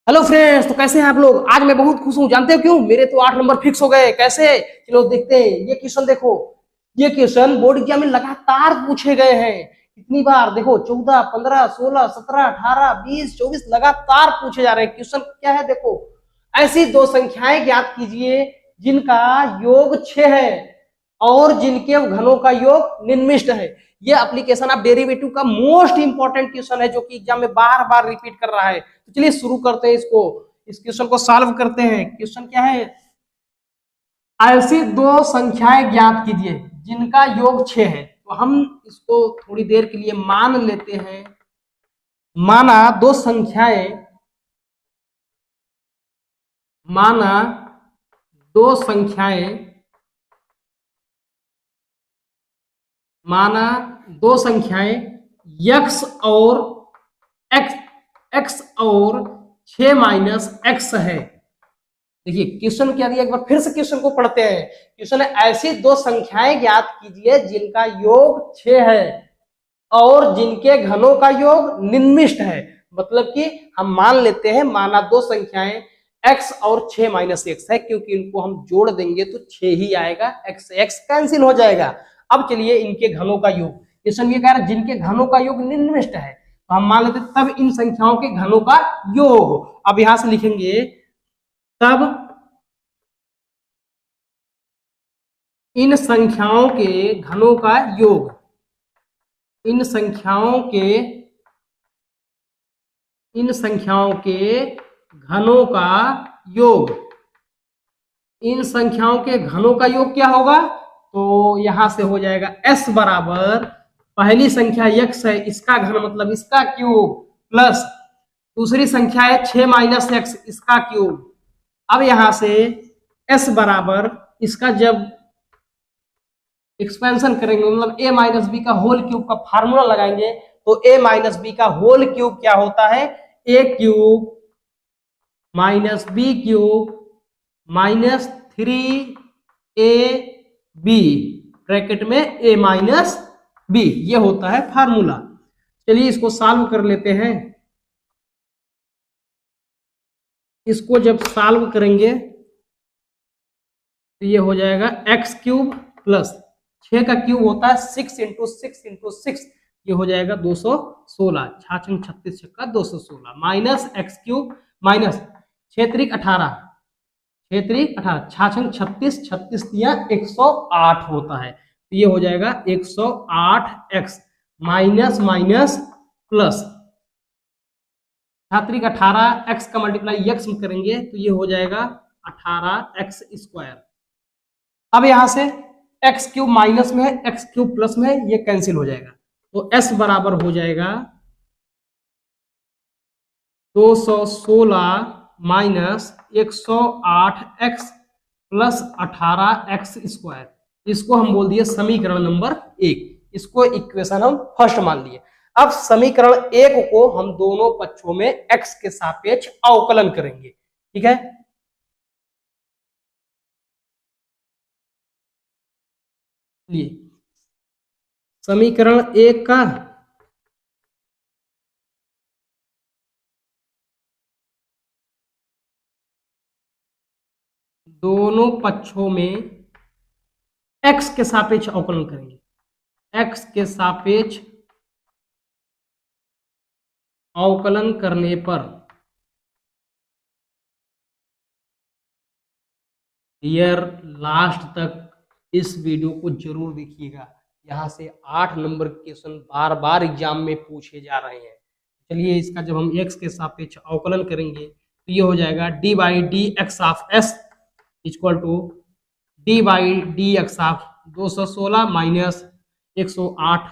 Hello friends, तो कैसे हैं आप लोग। आज मैं बहुत खुश हूं। जानते हो क्यों? मेरे तो 8 नंबर फिक्स हो गए। कैसे? चलो देखते हैं। ये क्वेश्चन देखो। ये क्वेश्चन बोर्ड एग्जाम में लगातार पूछे गए हैं। कितनी बार देखो, 14, 15, 16, 17, 18, 20, 24 लगातार पूछे जा रहे हैं। क्वेश्चन क्या है देखो। ऐसी दो संख्याएं ज्ञात कीजिए जिनका योग 6 है और जिनके घनों का योग निम्नलिखित है। ये एप्लीकेशन ऑफ डेरिवेटिव का मोस्ट इंपॉर्टेंट क्वेश्चन है जो कि एग्जाम में बार बार रिपीट कर रहा है। तो चलिए शुरू करते हैं इसको। इस क्वेश्चन को सॉल्व करते हैं। क्वेश्चन क्या है? ऐसी दो संख्याएं ज्ञात कीजिए जिनका योग 6 है। तो हम इसको थोड़ी देर के लिए मान लेते हैं। माना दो संख्याएं माना दो संख्याएं माना दो संख्याएं x और x और 6 माइनस x है। देखिए क्वेश्चन क्या दिया, एक बार फिर से क्वेश्चन को पढ़ते हैं। क्वेश्चन है ऐसी दो संख्याएं ज्ञात कीजिए जिनका योग 6 है और जिनके घनों का योग निम्नलिखित है। मतलब कि हम मान लेते हैं, माना दो संख्याएं x और 6 माइनस x है, क्योंकि इनको हम जोड़ देंगे तो 6 ही आएगा, x कैंसिल हो जाएगा। अब चलिए इनके घनों का योग। क्वेश्चन ये कह रहा है जिनके घनों का योग निम्नलिखित है, तो हम मान लेते तब इन संख्याओं के घनों का योग। अब यहां से लिखेंगे तब इन संख्याओं के घनों का योग। इन संख्याओं के घनों का योग। इन संख्याओं के घनों का योग क्या होगा? तो यहां से हो जाएगा s बराबर पहली संख्या x है, इसका घन मतलब इसका क्यूब, प्लस दूसरी संख्या है 6 माइनस x, इसका क्यूब। अब यहां से s बराबर इसका जब एक्सपेंशन करेंगे, मतलब a माइनस बी का होल क्यूब का फार्मूला लगाएंगे, तो a माइनस बी का होल क्यूब क्या होता है? a cube minus B cube minus 3ab bracket में a माइनस बी, ये होता है फार्मूला। चलिए इसको सॉल्व कर लेते हैं। इसको जब सॉल्व करेंगे तो ये हो जाएगा x क्यूब प्लस 6 का क्यूब होता है 6 इंटू 6 इंटू 6, ये हो जाएगा 216, 6 36 छक्का 216, माइनस x क्यूब माइनस 6 3 18, 6 3 18, 6 36, 36 दिया 108 होता है, तो ये हो जाएगा 108x minus minus plus 6 18, x का मल्टीप्लाई x में करेंगे तो ये हो जाएगा 18x स्क्वायर। अब यहां से x क्यूब माइनस में है, x क्यूब प्लस में है, ये कैंसिल हो जाएगा, तो s बराबर हो जाएगा 216 minus 108x plus 18x square. इसको हम बोल दिए समीकरण नंबर 1। इसको इक्वेशन हम फर्स्ट मान लिए। अब समीकरण 1 को हम दोनों पक्षों में x के सापेक्ष अवकलन करेंगे। ठीक है, लिए समीकरण 1 का दोनों पक्षों में x के सापेक्ष अवकलन करेंगे। x के सापेक्ष अवकलन करने पर यार लास्ट तक इस वीडियो को जरूर देखिएगा। यहां से 8 नंबर के क्वेश्चन बार बार एग्जाम में पूछे जा रहे हैं। चलिए इसका जब हम x के सापेक्ष अवकलन करेंगे तो ये हो जाएगा d by D X of s equal to d by D X of 216 minus 108,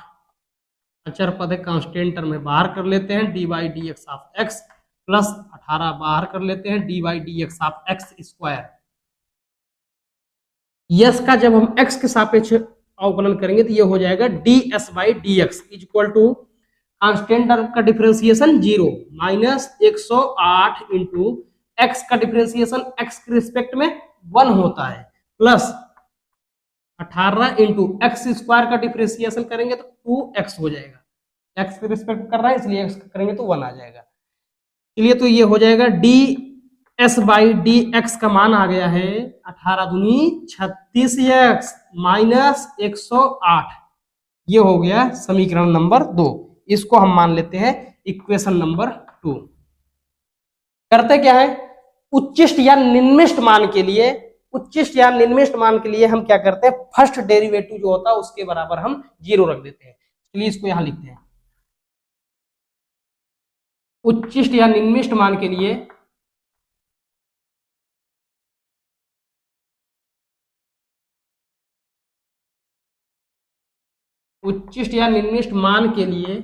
अचर पद है कांस्टेंट टर्म में बाहर कर लेते हैं, d by D X of x plus 18 बाहर कर लेते हैं, d by D X of x square. Yes का जब हम x के सापेक्ष अवकलन करेंगे तो ये हो जाएगा ds by D x equal to constant term का डिफरेंशिएशन 0 माइनस 108 इंटू x का डिफरेंशिएशन x के रिस्पेक्ट में 1 होता है, प्लस 18 इंटू एक्स स्क्वायर का डिफरेंशिएशन करेंगे तो 2x हो जाएगा। x के रिस्पेक्ट कर रहा है इसलिए x करेंगे तो 1 आ जाएगा। चलिए तो ये हो जाएगा D s by D x का मान आ गया है 18 दूनी 36x माइनस 108। ये हो गया समीकरण नंबर 2। इसको हम मान लेते हैं इक्वेशन नंबर 2। करते क्या है, उच्चिष्ट या निम्निष्ट मान के लिए, उच्चिष्ट या निम्निष्ट मान के लिए हम क्या करते हैं, फर्स्ट डेरिवेटिव जो होता है उसके बराबर हम 0 रख देते हैं। चलिए इसको यहां लिखते हैं। उच्चिष्ट या निम्निष्ट मान के लिए उच्चिष्ट या निम्निष्ट मान के लिए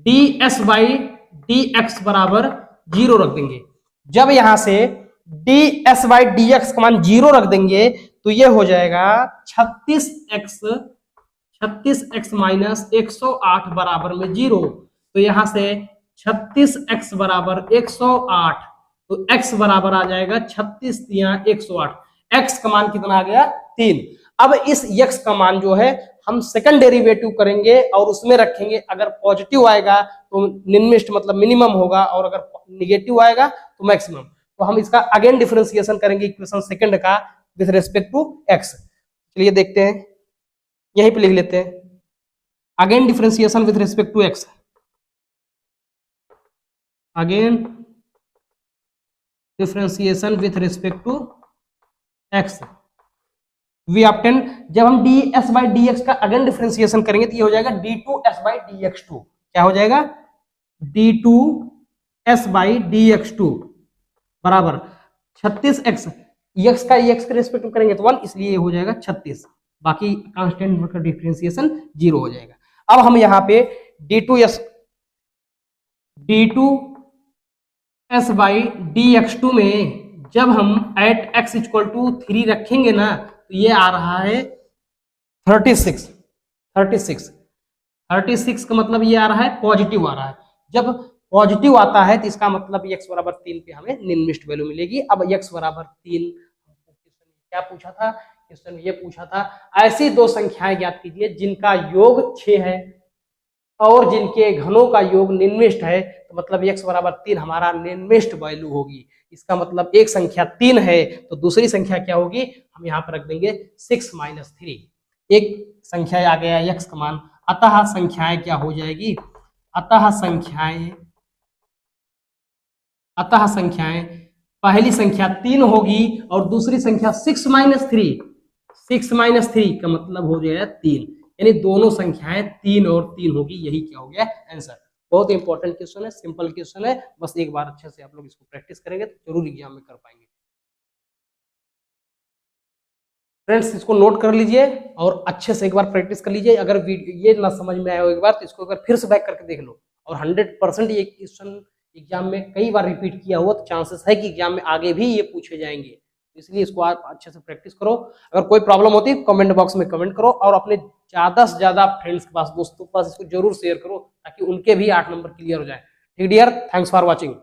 D s by D x बराबर 0 रख देंगे। जब यहां से D s by D x का मान 0 रख देंगे तो ये हो जाएगा 36x माइनस 108 बराबर में 0। तो यहां से 36x बराबर 108, तो x बराबर आ जाएगा 36 या 108। x का मान कितना आ गया 3। अब इस x का मान जो है हम सेकंड डेरिवेटिव करेंगे और उसमें रखेंगे। अगर पॉजिटिव आएगा तो निम्निष्ट मतलब मिनिमम होगा, और अगर निगेटिव आएगा तो मैक्सिमम। तो हम इसका अगेन डिफरेंशिएशन करेंगे इक्वेशन सेकंड का विद रिस्पेक्ट टू x। चलिए देखते हैं, यहीं पे लिख लेते हैं again differentiation with respect to x। Again differentiation with respect to x we obtain. जब हम d s by D x का अगेन डिफरेंशिएशन करेंगे तो ये हो जाएगा d two s by D x two. क्या हो जाएगा, d two s by D x two बराबर 36x, एक्स का एक्स के रेस्पेक्ट में करेंगे तो 1, इसलिए ये हो जाएगा 36। बाकी कांस्टेंट का डिफरेंशिएशन 0 हो जाएगा। अब हम यहाँ पे d two s by D x two में जब हम एट एक्स इक्वल टू 3 रखेंगे ना तो ये आ रहा है 36 का मतलब ये आ रहा है पॉजिटिव आ रहा है। जब पॉजिटिव आता है तो इसका मतलब x बराबर 3 पे हमें निम्नलिखित वैल्यू मिलेगी। अब x बराबर 3 क्या पूछा था, क्वेश्चन ये पूछा था ऐसी दो संख्याएं ज्ञात कीजिए जिनका योग 6 है और जिनके घनों का योग निम्नलिखित है। तो मतलब x बराबर 3 हमारा निम्नलिखित वैल्यू होगी। इसका मतलब एक संख्या 3 है तो दूसरी संख्या क्या होगी, हम यहाँ पर रख देंगे 6 माइनस 3। एक संख्या आ गया x का मान, अतः संख्याएं क्या हो जाएगी, अतः संख्याएं पहली संख्या 3 होगी और दूसरी संख्या 6 माइनस 3 का मतलब हो जाएगा 3, यानी दोनों संख्याएं 3 और 3 होगी। यही क्या हो गया आंसर। बहुत इंपॉर्टेंट क्वेश्चन है, सिंपल क्वेश्चन है, बस एक बार अच्छे से आप लोग इसको प्रैक्टिस करेंगे तो जरूर एग्जाम में कर पाएंगे। फ्रेंड्स इसको नोट कर लीजिए और अच्छे से एक बार प्रैक्टिस कर लीजिए। अगर ये ना समझ में आया हो एक बार तो इसको अगर फिर से बैक करके देख लो, और 100% ये क्वेश्चन एग्जाम में कई बार रिपीट किया हुआ तो चांसेस है कि एग्जाम में आगे भी ये पूछे जाएंगे। इसलिए इसको आप अच्छे से प्रैक्टिस करो। अगर कोई प्रॉब्लम होती है कमेंट बॉक्स में कमेंट करो और अपने ज्यादा से ज्यादा फ्रेंड्स के पास, दोस्तों के पास इसको जरूर शेयर करो ताकि उनके भी 8 नंबर क्लियर हो जाए। ठीक डियर, थैंक्स फॉर वॉचिंग।